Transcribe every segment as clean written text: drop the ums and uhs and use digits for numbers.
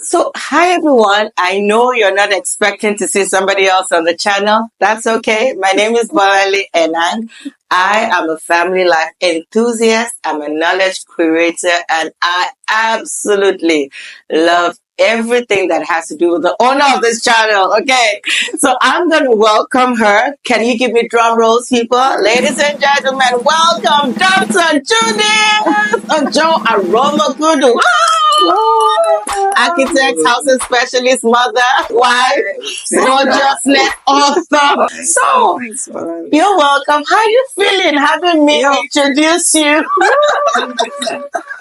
So, hi everyone. I know you're not expecting to see somebody else on the channel. That's okay. My name is Bolanle Enang. I am a family life enthusiast. I'm a knowledge creator and I absolutely love everything that has to do with the owner of this channel. Okay. So I'm going to welcome her. Can you give me drum rolls, people? Ladies and gentlemen, welcome Dr. Judith Ojo-Aromokudu. Architect, housing specialist, mother, wife, gorgeousness, author. So, you're welcome. How you feeling having me introduce you?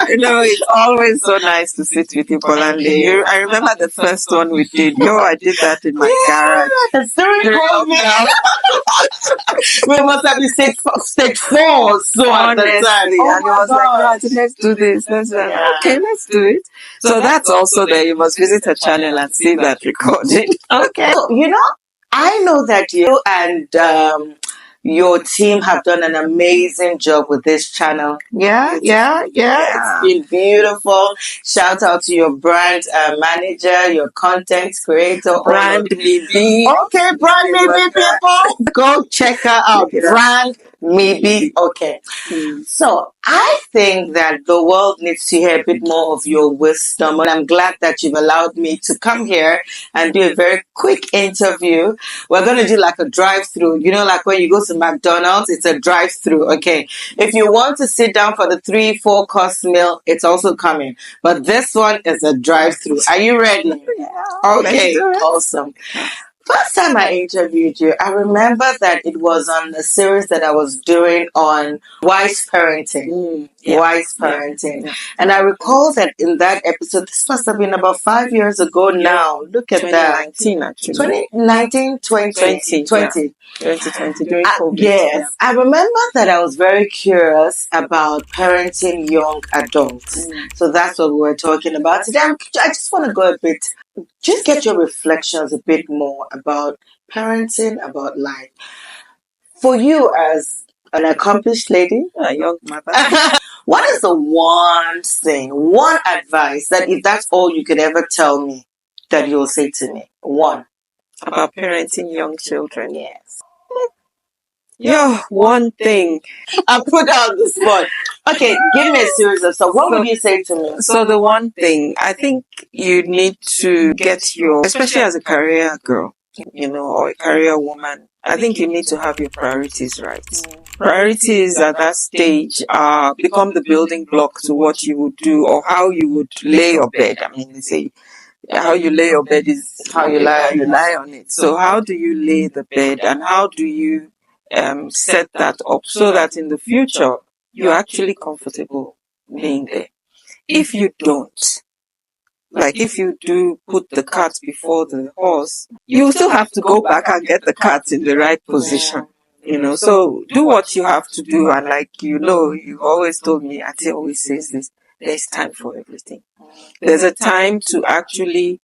It's always so nice to sit with you, Bolanle. I remember the first one we did. I did that in my garage. It's during COVID. We must have been stage 4 so at the time. And it was like, let's do this. Okay, let's do it. So that's also there. You must visit her channel and see that recording. Okay. So, I know that you and your team have done an amazing job with this channel. Yeah. It's been beautiful. Shout out to your brand manager, your content creator. Brand Maybe. Okay, Brand Maybe people. Go check her out. Brand Maybe. Okay. So I think that the world needs to hear a bit more of your wisdom. And I'm glad that you've allowed me to come here and do a very quick interview. We're going to do like a drive-through. Like when you go to McDonald's, it's a drive-through. Okay. If you want to sit down for the 3-4 course meal, it's also coming. But this one is a drive-through. Are you ready? Yeah. Okay. Awesome. First time I interviewed you, I remember that it was on a series that I was doing on wise parenting. Wise parenting. Yeah. And I recall that in that episode, this must have been about 5 years ago now. Look at that. 2019, actually. 2019, 2020. 2020, during COVID. Yes. Yeah. I remember that I was very curious about parenting young adults. So that's what we were talking about today. I just want to go a bit, just get your reflections a bit more about parenting, about life. For you as an accomplished lady, a young mother, what is the one advice that if that's all you could ever tell me that you'll say to me? One. About parenting young children. Yes. One thing. I put out the spot. Okay, give me a series of stuff. What would you say to me? So the one thing, I think you need to get especially as a career girl, or a career woman, I think you need to have your priorities right. Priorities at that stage become the building block to what you would do or how you would lay your bed. I mean, they say how you lay your bed is how you lie on it. So how do you lay the bed and how do you set that up so that in the future you're actually comfortable being there? If you don't, like if you do put the cart before the horse, you still have to go back and get the cart in the right position. So do what you have to do. And you've always told me, Auntie always says this, there's time for everything. There's a time to actually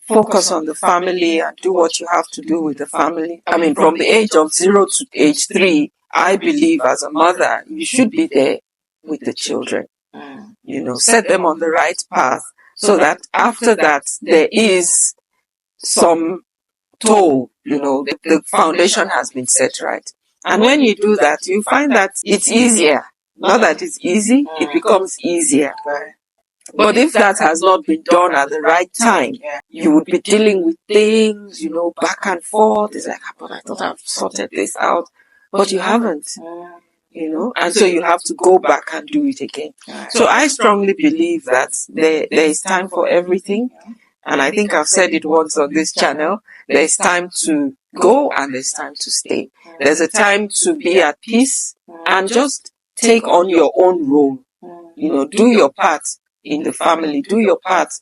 focus on the family and do what you have to do with the family. I mean, from the age of 0 to age 3, I believe as a mother, you should be there with the children. Set them on the right path so that after that, there is some toll, the foundation has been set right. And when you do that, you find that it's easier. Not that it's easy, it becomes easier. But if that has not been done at the right time, you would be dealing with things, back and forth. It's like, but I thought I've sorted this out. But you haven't, and so you have to go back and do it again. So I strongly believe that there is time for everything. And I think I've said it once on this channel. There's time to go and there's time to stay. There's a time to be at peace and just take on your own role. Do your part in the family, do your part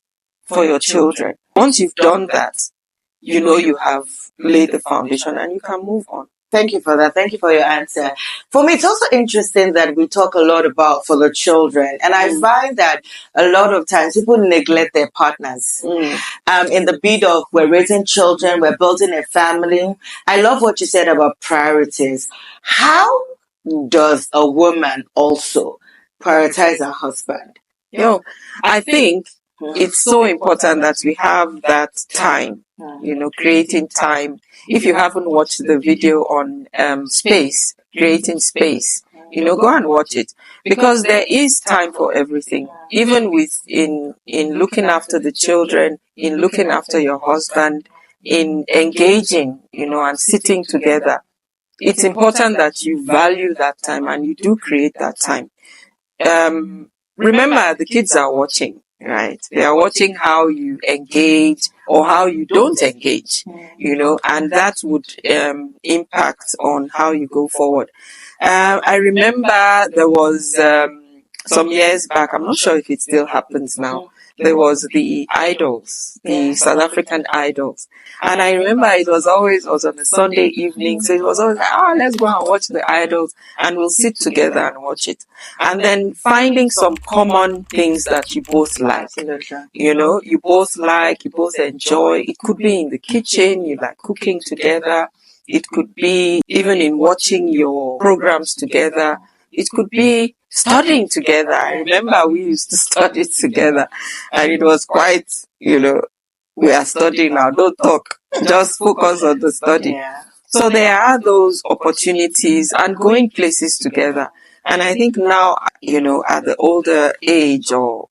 for your children. Once you've done that, you have laid the foundation and you can move on. Thank you for that. Thank you for your answer. For me, it's also interesting that we talk a lot about for the children. And I find that a lot of times people neglect their partners. In the bid of we're raising children, we're building a family. I love what you said about priorities. How does a woman also prioritize her husband? I think it's so important that we have that time, creating time. If you haven't watched the video on space, creating space, go and watch it, because there is time for everything, even in looking after the children, in looking after your husband, in engaging, and sitting together. It's important that you value that time and you do create that time. Remember, the kids are watching, right? They are watching how you engage or how you don't engage, and that would impact on how you go forward. I remember there was some years back, I'm not sure if it still happens now, there was the idols, the South African idols. And I remember it was on a Sunday evening, so it was always like, let's go and watch the idols, and we'll sit together and watch it. And then finding some common things that you both like, you both enjoy. It could be in the kitchen, you like cooking together. It could be even in watching your programs together. It could be studying together. I remember we used to study together, and it was quite, we are studying now, don't talk, just focus on the study. Yeah. So there are those opportunities and going places together. And I think now, at the older age, or,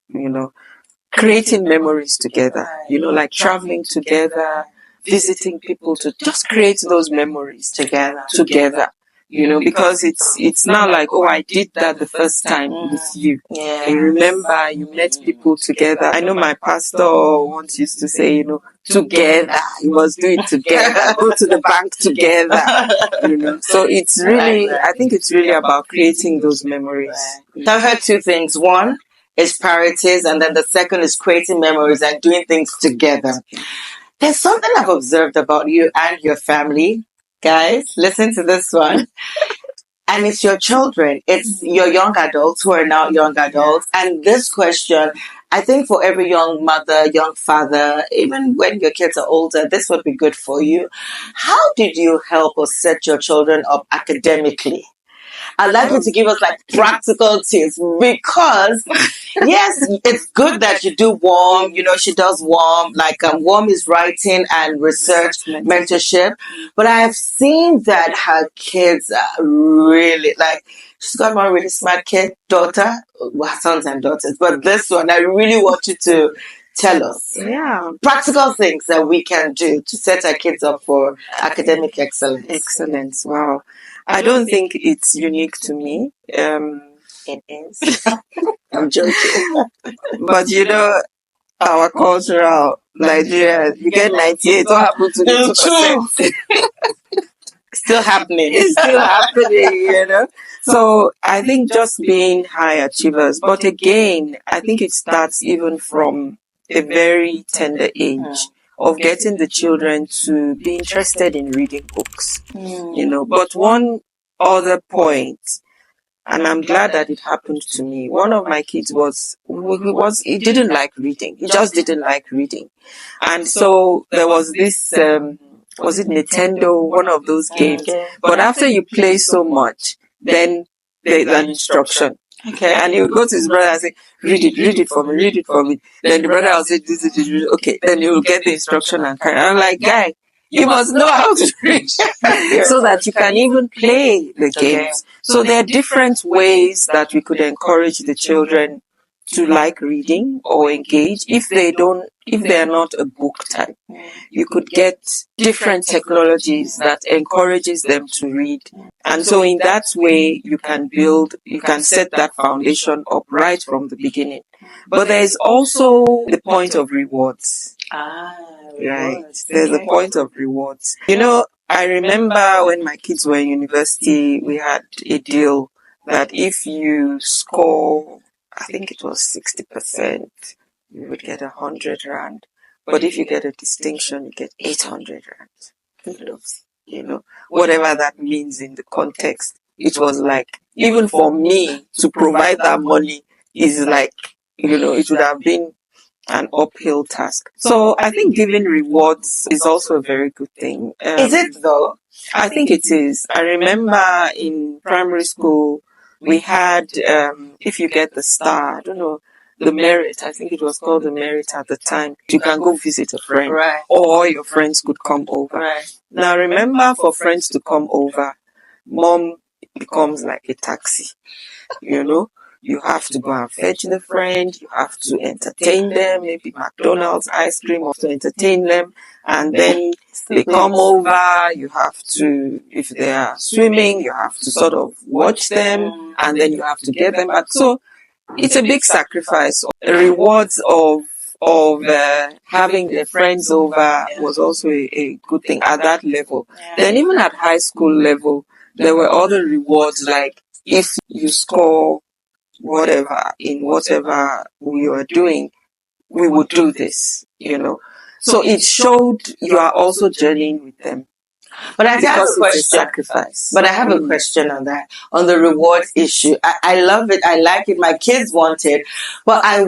creating memories together, like traveling together, visiting people, to just create those memories together. Because it's now like, I did that the first time with you. Yeah. You remember, you met people together. I know my pastor once used to say, together. He was doing together. Go to the bank together. So it's really, I think it's really about creating those memories. So I've heard two things. One is priorities, and then the second is creating memories and doing things together. There's something I've observed about you and your family. Guys, listen to this one. And it's your children. It's your young adults who are now young adults. And this question, I think for every young mother, young father, even when your kids are older, this would be good for you. How did you help or set your children up academically? I'd like you to give us like practical tips, because yes, it's good that you do warm, she does warm, like warm is writing and research mentorship, but I've seen that her kids are really, like, she's got one really smart daughter, well, sons and daughters, but this one, I really want you to tell us practical things that we can do to set our kids up for academic excellence. Excellence. Wow. I don't think it's unique to me. It is. I'm joking. But our cultural Nigeria, you get 98, what happened to the 2%? Still happening. It's still happening, So I think just being high achievers. But again, I think it starts even from a very tender age of getting the children to be interested in reading books, But one other point, and I'm glad that it happened to me. One of my kids he didn't like reading. He just didn't like reading. And so there was this, was it Nintendo, one of those games? But after you play so much, then there's an instruction. Okay. And he would go to his brother and say, read it for me. Then the brother will say, okay. Then he will get the instruction and carry. I'm like, guy, you must know how to read so that you can even play the games. So there are different ways that we could encourage the children to like reading or engage. If they're not a book type, you could get different technologies that encourages them to read. And so in that way, you can set that foundation up right from the beginning. But there is also the point of rewards. Right. There's a point of rewards. I remember when my kids were in university, we had a deal that if you score, I think it was 60%, you would get 100 rand. But if you get a distinction, you get 800 rand. Whatever that means in the context. It was like, even for me to provide that money is like, it would have been an uphill task. So I think giving rewards is also a very good thing. Is it though? I think it is. I remember in primary school, we had, if you get the star, I don't know, the merit. I think it was called the merit at the time. You can go visit a friend, Right. or your friends could come over. Right. Now remember, for friends to come over, mom becomes like a taxi. You know, you have to go and fetch the friend, you have to entertain them, maybe McDonald's, ice cream, or to entertain them. And then they come over, you have to, if they are swimming, you have to sort of watch them, and then you have to get them back. So it's a big sacrifice. The rewards of having their friends over was also a good thing at that level. Then even at high school level, there were other rewards, like if you score whatever in whatever we were doing, we would do this, you know. So it showed you are also journeying with them. But I have a question. Sacrifice. But I have a question on that, on the rewards issue. I love it. I like it. My kids want it. But I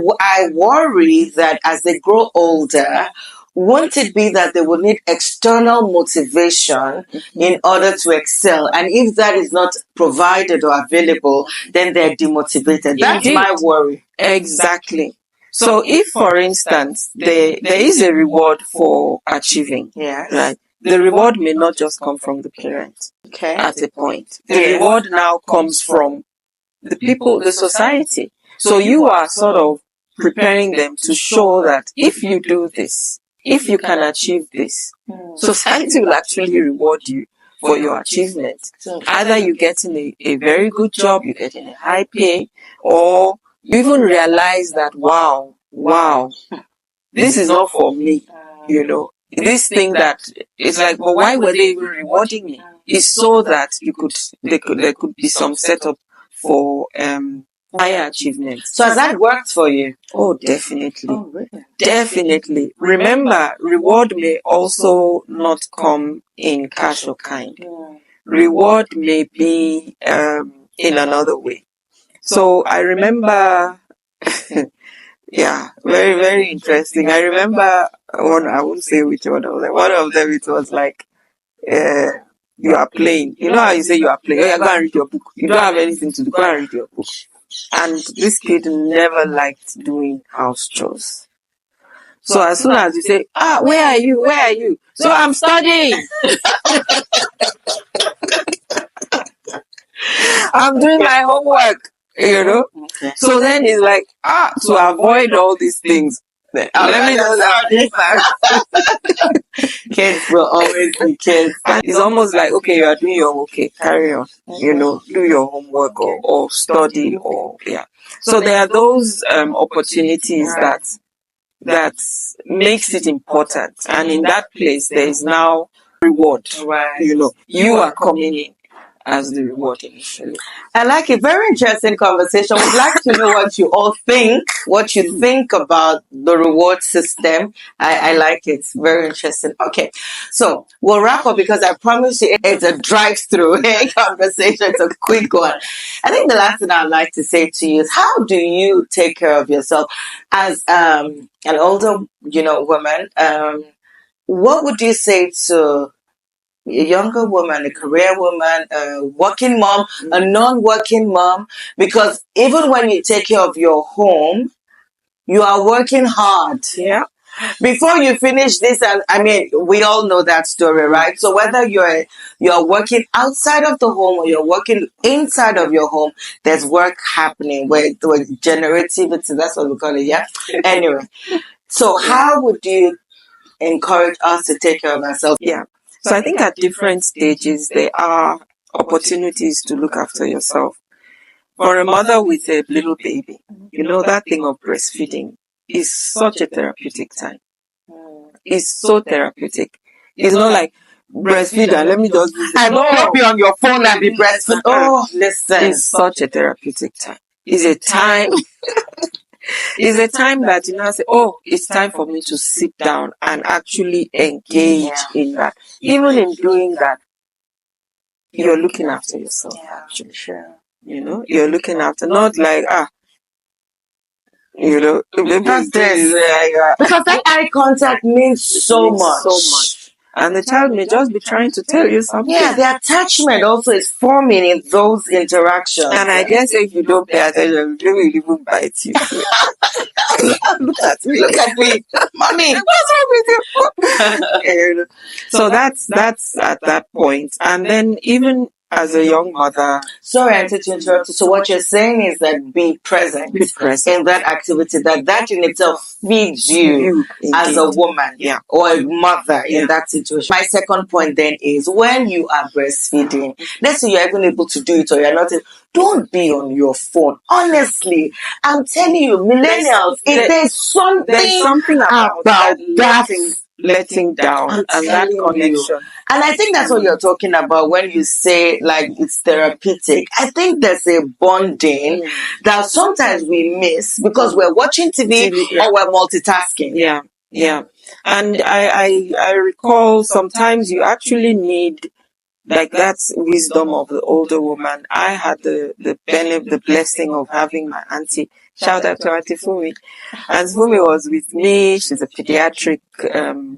worry that as they grow older, won't it be that they will need external motivation in order to excel? And if that is not provided or available, then they're demotivated. That's my worry. Exactly. So if, for instance, there is a reward for achieving, right? The reward may not just come from the parent at a point. The reward now comes from the people, the society. So you are sort of preparing them to show that if you do this, if you can achieve this, society will actually reward you for your achievement. Either you're getting a very good job, you're getting a high pay, or you even realize that, wow, this is not for me, you know. This thing that is like, well, why were they even rewarding me? It's so that there could be some setup for higher achievements. So has that worked for you? Oh, definitely. Oh, really? Definitely. Remember, reward may also not come in cash or kind. Reward may be in another way. So I remember, yeah, very, very interesting. I remember one, I won't say which one of them. One of them, it was like, you are playing. You know how you say you are playing? Oh, yeah, go and read your book. You don't have anything to do. Go and read your book. And this kid never liked doing house chores. So as soon as you say, where are you? Where are you? So I'm studying. I'm doing my homework, you know. So then he's like, to avoid all these things, let me know that kids will always be kids. And it's almost like, okay, you are doing your work, okay, carry on, you know, do your homework or study or, yeah. So there are those opportunities that makes it important. And in that place, there is now reward. Right. You know, you are coming in as the reward initially. I like it. Very interesting conversation. We'd like to know what you all think, what you think about the reward system. I like it. Very interesting. Okay. So we'll wrap up because I promise you it's a drive-through conversation. It's a quick one. I think the last thing I'd like to say to you is, how do you take care of yourself as an older, woman? What would you say to a younger woman, a career woman, a working mom, a non-working mom? Because even when you take care of your home, you are working hard. Yeah. Before you finish this, and I mean, we all know that story, right? So whether you're working outside of the home or you're working inside of your home, there's work happening where generativity, that's what we call it, yeah? Anyway, so how would you encourage us to take care of ourselves? Yeah. So I think at different stages, there are opportunities to look after yourself. For a mother with a little baby, that thing of breastfeeding is such a therapeutic time. It's so therapeutic. It's not like breastfeed and let me just... I don't be on your phone and be breastfeed. Oh, listen. It's such a therapeutic time. It's a time... It's a time that say, it's time for me to sit down and actually engage in that. Even in doing that, you're looking after yourself. Yeah, actually. Sure. You're looking after, not like, because that eye contact means so much. And the child may just be trying to tell you something. Yeah, the attachment also is forming in those interactions. And I guess if you don't pay attention, they will even bite you. Look at me. Look at me. Mommy, what's wrong with you? So that's at that point. And then even as a young mother. Sorry, Auntie, to interrupt you. So what you're saying is that be present in that activity, that in itself feeds you as a woman or a mother in that situation. My second point then is when you are breastfeeding, let's say you're even able to do it or you're not, don't be on your phone. Honestly, I'm telling you, millennials, there's something about that letting down and that connection. And I think that's what you're talking about when you say like it's therapeutic. I think there's a bonding that sometimes we miss because we're watching TV or we're multitasking. Yeah. And I recall sometimes you actually need like that's wisdom of the older woman. I had the blessing of having my auntie. Shout out to Auntie Fumi. And Fumi was with me. She's a pediatric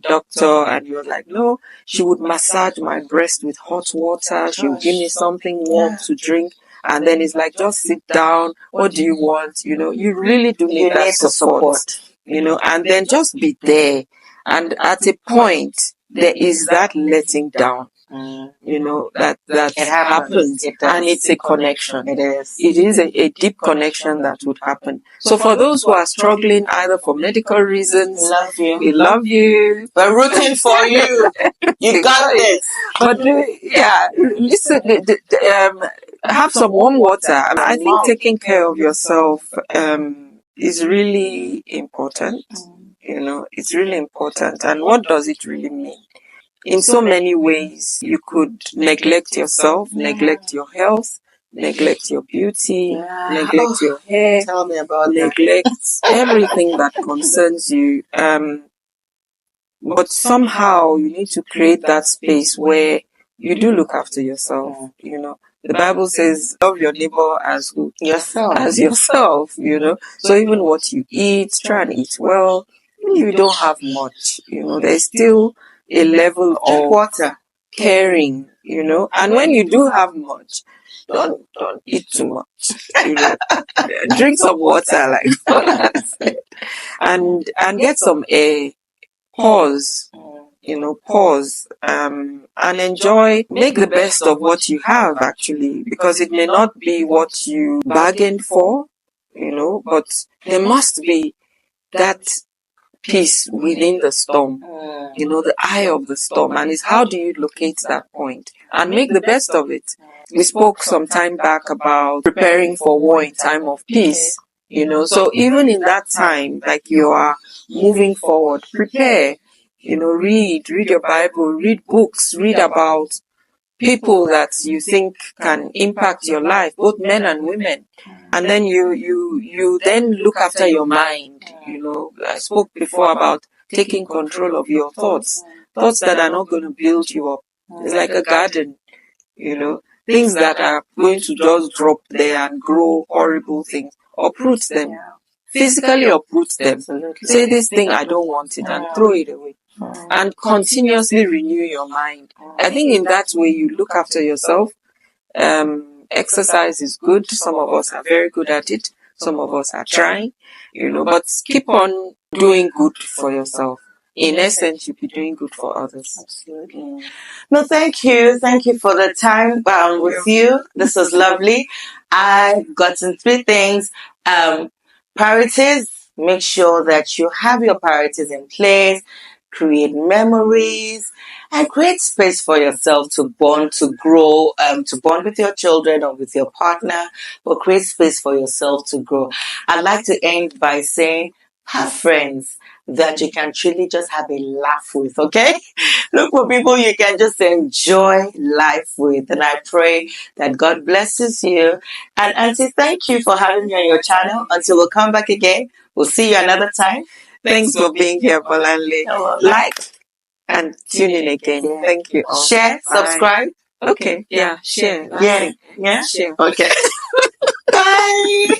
doctor, and he was like, no, she would massage my breast with hot water. She would give me something warm to drink. And then it's like, just sit down. What do you want? You know, you really do need that support. You know, and then just be there. And at a point, there is that letting down. You know, that it happens. And it's a connection. It is a deep connection that would happen. So for those who are struggling either for medical reasons, we love you. We're rooting for you. You got this. But listen, have some warm water. I think taking care of yourself is really important. You know, it's really important. And what does it really mean? In so many ways, you could neglect yourself, neglect your health, neglect your beauty, neglect your hair, tell me about neglect everything that concerns you. But somehow you need to create that space where you do look after yourself. You know, the Bible says, love your neighbor as who? Yourself. As yourself, you know. So even what you eat, try and eat well. You don't have much, you know, there's still a level of water caring, you know, and when you do have much, don't eat too much, you know, drink some water, like Bolanle said, and get some air, pause, you know, and enjoy, make the best of what you have actually, because it may not be what you bargained for, you know, but there must be that peace within the storm, you know, the eye of the storm, and it's how do you locate that point and make the best of it. We spoke some time back about preparing for war in time of peace, you know, so even in that time, like you are moving forward, prepare, you know, read your Bible, read books, read about people that you think can impact your life, both men and women. And then you then look after your mind. You know, I spoke before about taking control of your thoughts that are not going to build you up. It's like a garden, you know, things that are going to just drop there and grow horrible things. Uproot them. Physically uproot them. Say this thing, I don't want it, and throw it away. And continuously renew your mind. I think in that way you look after yourself. Exercise is good. Some of us are very good at it. Some of us are trying, you know, but keep on doing good for yourself. In essence, you'll be doing good for others. Absolutely. No, thank you. Thank you for the time with you. This was lovely. I've gotten 3 things. Priorities. Make sure that you have your priorities in place. Create memories and create space for yourself to bond, to grow, to bond with your children or with your partner, but create space for yourself to grow. I'd like to end by saying, have friends that you can truly just have a laugh with, okay? Look for people you can just enjoy life with. And I pray that God blesses you. And Auntie, thank you for having me on your channel. Until we'll come back again, we'll see you another time. Thanks for being here, Bolanle. Like and tune in again. Thank you all. Share, subscribe. Okay, yeah, share. Yeah. Share. Okay. Bye.